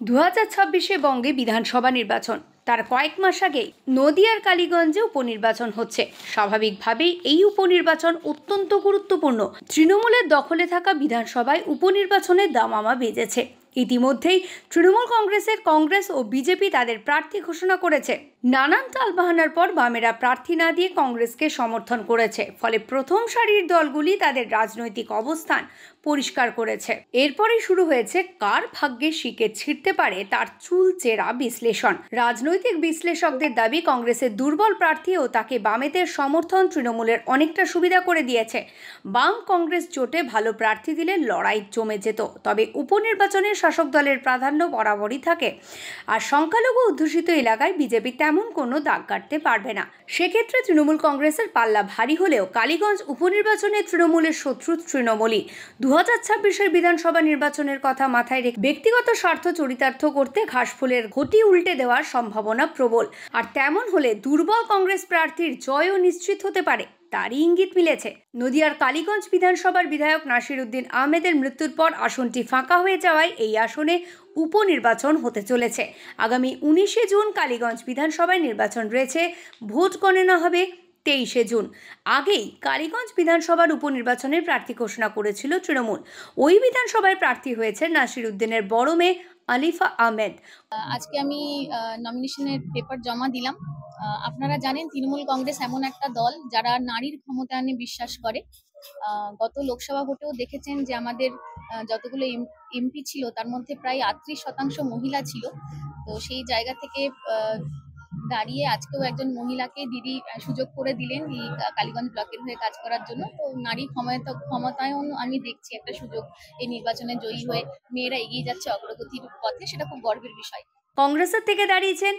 2026-এ বঙ্গে বিধানসভা নির্বাচন। তার কয়েক মাস আগেই নদিয়ার কালীগঞ্জে উপনির্বাচন হচ্ছে। স্বাভাবিকভাবেই এই উপনির্বাচন অত্যন্ত গুরুত্বপূর্ণ। তৃণমূলের দখলে থাকা বিধানসভায় উপনির্বাচনের দামামা বেজেছে। ইতিমধ্যেই তৃণমূল কংগ্রেস ও বিজেপি তাদের প্রার্থী ঘোষণা করেছে। নানান টালবাহানার পর বামেরা প্রার্থী না দিয়ে কংগ্রেসকে সমর্থন করেছে। ফলে প্রথম সারির দলগুলি তাদের রাজনৈতিক অবস্থান পরিষ্কার করেছে। এরপরেই শুরু হয়েছে কার ভাগ্যে শিকে ছিঁড়তে পারে তার চুলচেরা বিশ্লেষণ। রাজনৈতিক বিশ্লেষকদের দাবি, কংগ্রেসের দুর্বল প্রার্থী ও তাকে বামেদের সমর্থন তৃণমূলের অনেকটা সুবিধা করে দিয়েছে। বাম কংগ্রেস জোটে ভালো প্রার্থী দিলে লড়াই জমে যেত। তবে উপনির্বাচনে শাসক দলের প্রাধান্য বরাবরই থাকে, আর সংখ্যালঘু অধ্যুষিত এলাকায় বিজেপি তেমন কোনো দাগ কাটতে পারবে না। সেক্ষেত্রে তৃণমূল কংগ্রেসের পাল্লা ভারী হলেও কালীগঞ্জ উপনির্বাচনে তৃণমূলের শত্রু তৃণমূলই। 2026-এর বিধানসভা নির্বাচনের কথা মাথায় রেখে ব্যক্তিগত স্বার্থ চরিতার্থ করতে ঘাসফুলের ঘটি উল্টে দেওয়ার সম্ভাবনা প্রবল। আর তেমন হলে দুর্বল কংগ্রেস প্রার্থীর জয়ও নিশ্চিত হতে পারে, তারই ইঙ্গিত মিলেছে। নদিয়ার কালীগঞ্জ বিধানসভার বিধায়ক নাসির উদ্দিন আহমেদের মৃত্যুর পর আসনটি ফাঁকা হয়ে যাওয়ায় এই আসনে উপনির্বাচন হতে চলেছে। আগামী 19শে জুন কালীগঞ্জ বিধানসভায় নির্বাচন রয়েছে। ভোট গণনা হবে 23শে জুন। আগেই কালীগঞ্জ বিধানসভার উপনির্বাচনের প্রার্থী ঘোষণা করেছিল তৃণমূল। ওই বিধানসভায় প্রার্থী হয়েছে নাসির উদ্দিনের বড় মেয়ে আলিফা আহমেদ। আজকে আমি নমিনেশনের পেপার জমা দিলাম। আপনারা জানেন তৃণমূল কংগ্রেস এমন একটা দল যারা নারীর ক্ষমতায়নে বিশ্বাস করে। গত লোকসভা ভোটেও দেখেছেন যে আমাদের যতগুলো এমপি ছিল তার মধ্যে প্রায় 38% মহিলা ছিল। তো সেই জায়গা থেকে দাঁড়িয়ে আজকেও একজন মহিলাকে দিদি সুযোগ করে দিলেন এই কালীগঞ্জ ব্লকের হয়ে কাজ করার জন্য। তো নারী ক্ষমতায়ন আমি দেখছি একটা সুযোগ এই নির্বাচনে জয়ী হয়ে মেয়েরা এগিয়ে যাচ্ছে অগ্রগতির পথে, সেটা খুব গর্বের বিষয়। কংগ্রেসের থেকে দাঁড়িয়েছেন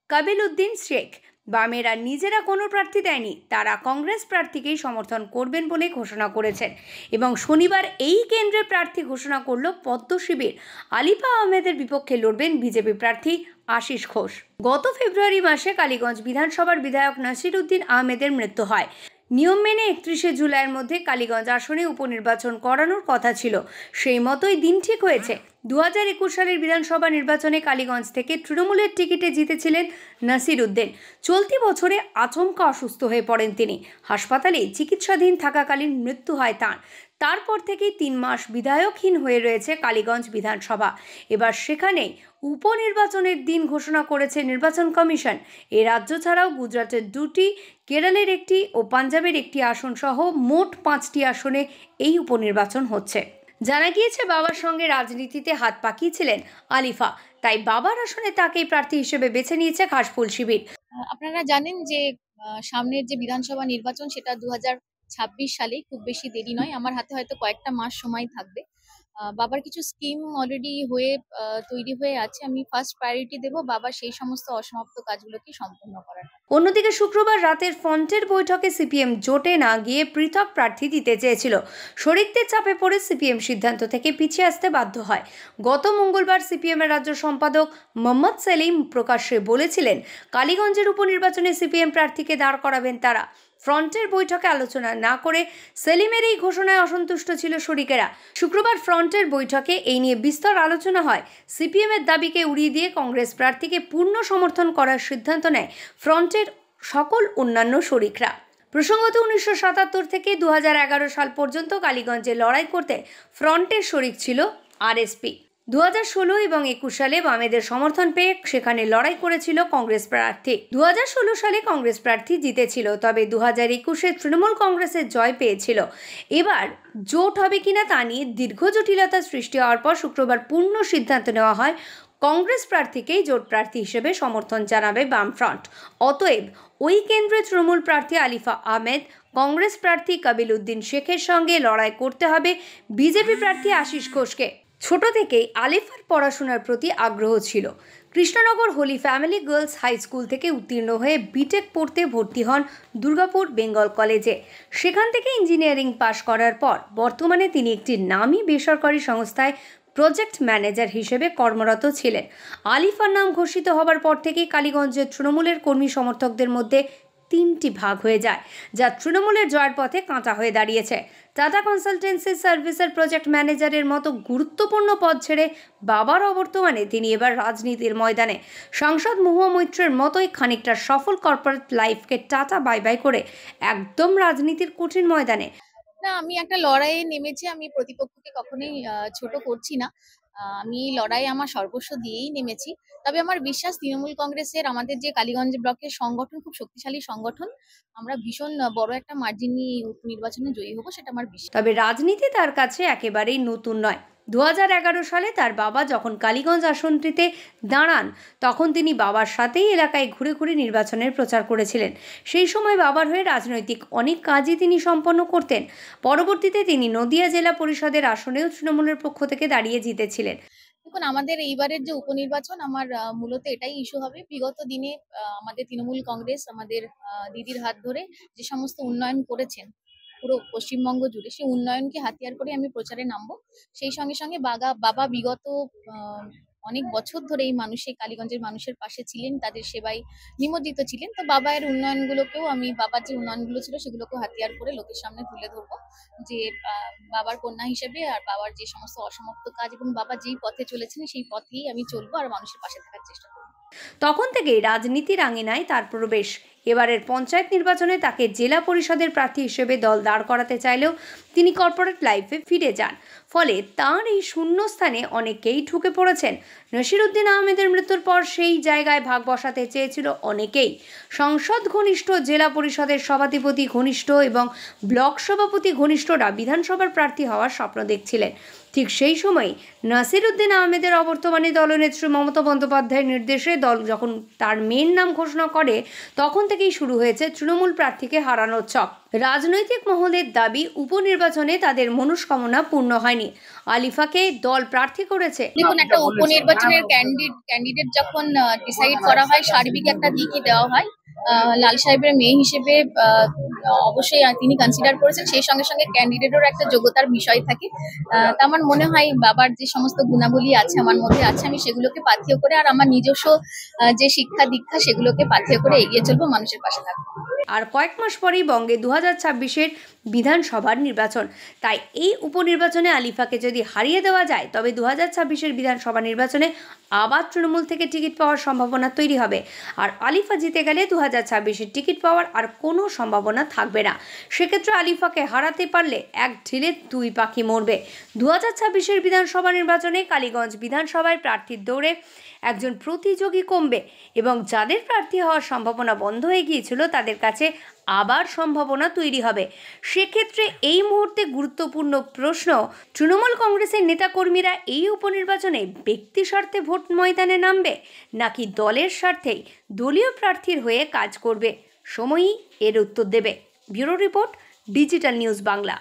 কাবিল উদ্দিন শেখ। বামেরা নিজেরা কোনো প্রার্থী দেয়নি, তারা কংগ্রেস প্রার্থীকেই সমর্থন করবেন বলে ঘোষণা করেছেন। এবং শনিবার এই কেন্দ্রের প্রার্থী ঘোষণা করল পদ্ম শিবির। আলিফা আহমেদের বিপক্ষে লড়বেন বিজেপি প্রার্থী আশিস ঘোষ। গত ফেব্রুয়ারি মাসে কালীগঞ্জ বিধানসভার বিধায়ক নাসির উদ্দিন আহমেদের মৃত্যু হয়। নিয়ম মেনে 31শে জুলাইয়ের মধ্যে কালীগঞ্জ আসনে উপনির্বাচন করানোর কথা ছিল। সেই মতোই দিন ঠিক হয়েছে। 2021 সালের বিধানসভা নির্বাচনে কালীগঞ্জ থেকে তৃণমূলের টিকিটে জিতেছিলেন নাসির উদ্দিন। চলতি বছরে আচমকা অসুস্থ হয়ে পড়েন তিনি। হাসপাতালে চিকিৎসাধীন থাকাকালীন মৃত্যু হয় তাঁর। তারপর থেকেই 3 মাস বিধায়কহীন হয়ে রয়েছে কালীগঞ্জ বিধানসভা। এবার সেখানে উপনির্বাচনের দিন ঘোষণা করেছে নির্বাচন কমিশন। এ রাজ্য ছাড়াও গুজরাটের 2টি, কেরলের 1টি ও পাঞ্জাবের 1টি আসন সহ মোট 5টি আসনে এই উপনির্বাচন হচ্ছে। জানা গিয়েছে বাবার সঙ্গে রাজনীতিতে হাত পাকিয়েছিলেন আলিফা, তাই বাবার আসনে তাকেই প্রার্থী হিসেবে বেছে নিয়েছে ঘাসফুল শিবির। আপনারা জানেন যে সামনের যে বিধানসভা নির্বাচন সেটা 2026 সালে, খুব বেশি দেরি নয়। আমার হাতে হয়তো কয়েকটা মাস সময় থাকবে। বাবার কিছু স্কিম অলরেডি তৈরি হয়ে আছে। আমি ফার্স্ট প্রায়োরিটি দেব বাবার সেই সমস্ত অসমাপ্ত কাজগুলোকে সম্পূর্ণ করার। অন্যদিকে শুক্রবার রাতের ফ্রন্টের বৈঠকে সিপিএম জোটে না গিয়ে পৃথক প্রার্থী দিতে চেয়েছিল। শরিকদের চাপে পড়ে সিপিএম সিদ্ধান্ত থেকে পিছিয়ে আসতে বাধ্য হয়। গত মঙ্গলবার সিপিএমের রাজ্য সম্পাদক মোহাম্মদ সেলিম প্রকাশ্যে বলেছিলেন, কালীগঞ্জের উপনির্বাচনে সিপিএম প্রার্থীকে দাঁড় করাবেন তারা। ফ্রন্টের বৈঠকে আলোচনা না করে সেলিমের এই ঘোষণায় অসন্তুষ্ট ছিল শরিকেরা। শুক্রবার ফ্রন্টের বৈঠকে এই নিয়ে বিস্তর আলোচনা হয়। সিপিএমের দাবিকে উড়িয়ে দিয়ে কংগ্রেস প্রার্থীকে পূর্ণ সমর্থন করার সিদ্ধান্ত নেয় ফ্রন্টের সকল অন্যান্য শরিকরা। প্রসঙ্গত 1977 থেকে 2011 সাল পর্যন্ত কালীগঞ্জে লড়াই করতে ফ্রন্টের শরিক ছিল আরএসপি। 2016 এবং 21 সালে বামেদের সমর্থন পেয়ে সেখানে লড়াই করেছিল কংগ্রেস প্রার্থী। 2016 সালে কংগ্রেস প্রার্থী জিতেছিল, তবে 2021-এ তৃণমূল কংগ্রেসের জয় পেয়েছিল। এবার জোট হবে কিনা তা নিয়ে দীর্ঘ জটিলতা সৃষ্টি হওয়ার পর শুক্রবার পূর্ণ সিদ্ধান্ত নেওয়া হয় কংগ্রেস প্রার্থীকেই জোট প্রার্থী হিসেবে সমর্থন জানাবে বামফ্রন্ট। অতএব ওই কেন্দ্রে তৃণমূল প্রার্থী আলিফা আহমেদ, কংগ্রেস প্রার্থী কাবিল উদ্দিন শেখের সঙ্গে লড়াই করতে হবে বিজেপি প্রার্থী আশিস ঘোষকে। ছোট থেকেই আলিফার পড়াশোনার প্রতি আগ্রহ ছিল। Krishnanagar holy family girls high school থেকে উত্তীর্ণ হয়ে বিটেক পড়তে ভর্তি হন দুর্গাপুর বেঙ্গল কলেজে। সেখান থেকে ইঞ্জিনিয়ারিং পাশ করার পর বর্তমানে তিনি একটি নামী বেসরকারি সংস্থায় প্রজেক্ট ম্যানেজার হিসেবে কর্মরত ছিলেন। আলিফার নাম ঘোষিত হবার পর থেকেই কালীগঞ্জের তৃণমূলের কর্মী সমর্থকদের মধ্যে 3টি ভাগ হয়ে যায়, যা তৃণমূলের জয়ের পথে কাঁটা হয়ে দাঁড়িয়েছে। টাটা কনসালটেন্সি সার্ভিসের প্রজেক্ট ম্যানেজারের মতো গুরুত্বপূর্ণ পদ ছেড়ে বাবার অবর্তমানে তিনি এবার রাজনীতির ময়দানে। সাংসদ মহুয়া মৈত্রের মতোই খানিকটা সফল কর্পোরেট লাইফকে টাটা বাই বাই করে একদম রাজনীতির কঠিন ময়দানে। না, আমি একটা লড়াইয়ে নেমেছি। আমি প্রতিপক্ষকে কখনোই ছোট করছি না। আমি এই লড়াইয়ে আমার সর্বস্ব দিয়েই নেমেছি। তবে আমার বিশ্বাস তৃণমূল কংগ্রেসের আমাদের যে কালীগঞ্জ ব্লকের সংগঠন খুব শক্তিশালী সংগঠন। আমরা ভীষণ বড় একটা মার্জিন নিয়ে এই উপনির্বাচনে জয়ী হব, সেটা আমার বিশ্বাস। তবে রাজনীতি তার কাছে একেবারেই নতুন নয়। 2011 সালে তার বাবা যখন কালীগঞ্জ আসনটিতে দাঁড়ান, তখন তিনি বাবার সাথেই এলাকায় ঘুরে ঘুরে নির্বাচনের প্রচার করেছিলেন। সেই সময় বাবার হয়ে রাজনৈতিক অনেক কাজই তিনি সম্পন্ন করতেন। পরবর্তীতে তিনি নদিয়া জেলা পরিষদের আসনেও তৃণমূলের পক্ষ থেকে দাঁড়িয়ে জিতেছিলেন। দেখুন, আমাদের এইবারের যে উপনির্বাচন আমার মূলত এটাই ইস্যু হবে। বিগত দিনে আমাদের তৃণমূল কংগ্রেস আমাদের দিদির হাত ধরে যে সমস্ত উন্নয়ন করেছেন পুরো পশ্চিমবঙ্গ জুড়ে, সেই উন্নয়নকে হাতিয়ার করে আমি প্রচারে নামবো। সেই সঙ্গে সঙ্গে বাবা বিগত অনেক বছর ধরে এই কালীগঞ্জের মানুষের পাশে ছিলেন, তাদের সেবায় নিমজ্জিত ছিলেন। তো বাবার যে উন্নয়নগুলো ছিল সেগুলোকেও হাতিয়ার করে লোকের সামনে তুলে ধরবো যে বাবার কন্যা হিসেবে আর বাবার যে সমস্ত অসমাপ্ত কাজ এবং বাবা যেই পথে চলেছেন সেই পথেই আমি চলবো আর মানুষের পাশে থাকার চেষ্টা করবো। তখন থেকেই রাজনীতির আঙিনায় তার প্রবেশ। এবারের পঞ্চায়েত নির্বাচনে তাকে জেলা পরিষদের প্রার্থী হিসেবে দল দাঁড় করাতে চাইলেও তিনি কর্পোরেট লাইফে ফিরে যান। ফলে তাঁর এই শূন্যস্থানে অনেকেই ঢুকে পড়েছেন। নসিরুদ্দিন আহমেদের মৃত্যুর পর সেই জায়গায় ভাগ বসাতে চেয়েছিল অনেকেই। সংসদ ঘনিষ্ঠ, জেলা পরিষদের সভাধিপতি ঘনিষ্ঠ এবং ব্লক সভাপতি ঘনিষ্ঠরা বিধানসভার প্রার্থী হওয়ার স্বপ্ন দেখছিলেন। ঠিক সেই সময় নসিরুদ্দিন আহমেদের অবর্তমানে দলনেত্রী মমতা বন্দ্যোপাধ্যায়ের নির্দেশে দল যখন তার মেয়ের নাম ঘোষণা করে, তখন থেকেই শুরু হয়েছে তৃণমূল প্রার্থীকে হারানোর ছক। রাজনৈতিক মহলের দাবি, উপনির্বাচনে তাদের মনস্কামনা পূর্ণ হয়নি। আলিফাকে দল প্রার্থী করেছে। দেখুন, একটা উপনির্বাচনের ক্যান্ডিডেট যখন ডিসাইড করা হয়, সার্বিক একটা দিকই দেওয়া হয়। লাল সাহেবের মেয়ে হিসেবে অবশ্যই তিনি কনসিডার করেছেন। সেই সঙ্গে সঙ্গে ক্যান্ডিডেটেরও একটা যোগ্যতার বিষয় থাকে। তা আমার মনে হয় বাবার যে সমস্ত গুণাবলী আছে আমার মধ্যে আছে, আমি সেগুলোকে পাথেয় করে আর আমার নিজস্ব যে শিক্ষা দীক্ষা সেগুলোকে পাথেয় করে এগিয়ে চলবো, মানুষের পাশে থাকবো। আর কয়েক মাস পরেই বঙ্গে 2026-এর বিধানসভার নির্বাচন। তাই এই উপনির্বাচনে আলিফাকে যদি হারিয়ে দেওয়া যায়, তবে 2026-এর বিধানসভা নির্বাচনে আবার তৃণমূল থেকে টিকিট পাওয়ার সম্ভাবনা তৈরি হবে। আর আলিফা জিতে গেলে 2026-এর টিকিট পাওয়ার আর কোনো সম্ভাবনা থাকবে না। সেক্ষেত্রে আলিফাকে হারাতে পারলে এক ঢিলে দুই পাখি মরবে। 2026-এর বিধানসভা নির্বাচনে কালীগঞ্জ বিধানসভায় প্রার্থীর দৌড়ে একজন প্রতিযোগী কমবে এবং যাদের প্রার্থী হওয়ার সম্ভাবনা বন্ধ হয়ে গিয়েছিল তাদের কাছে আবার সম্ভাবনা তৈরি হবে। সেক্ষেত্রে এই মুহূর্তে গুরুত্বপূর্ণ প্রশ্ন, তৃণমূল কংগ্রেসের নেতাকর্মীরা এই উপনির্বাচনে ব্যক্তি স্বার্থে ভোট ময়দানে নামবে নাকি দলের স্বার্থেই দলীয় প্রার্থীর হয়ে কাজ করবে? সময়ই এর উত্তর দেবে। Bureau report, digital news Bangla.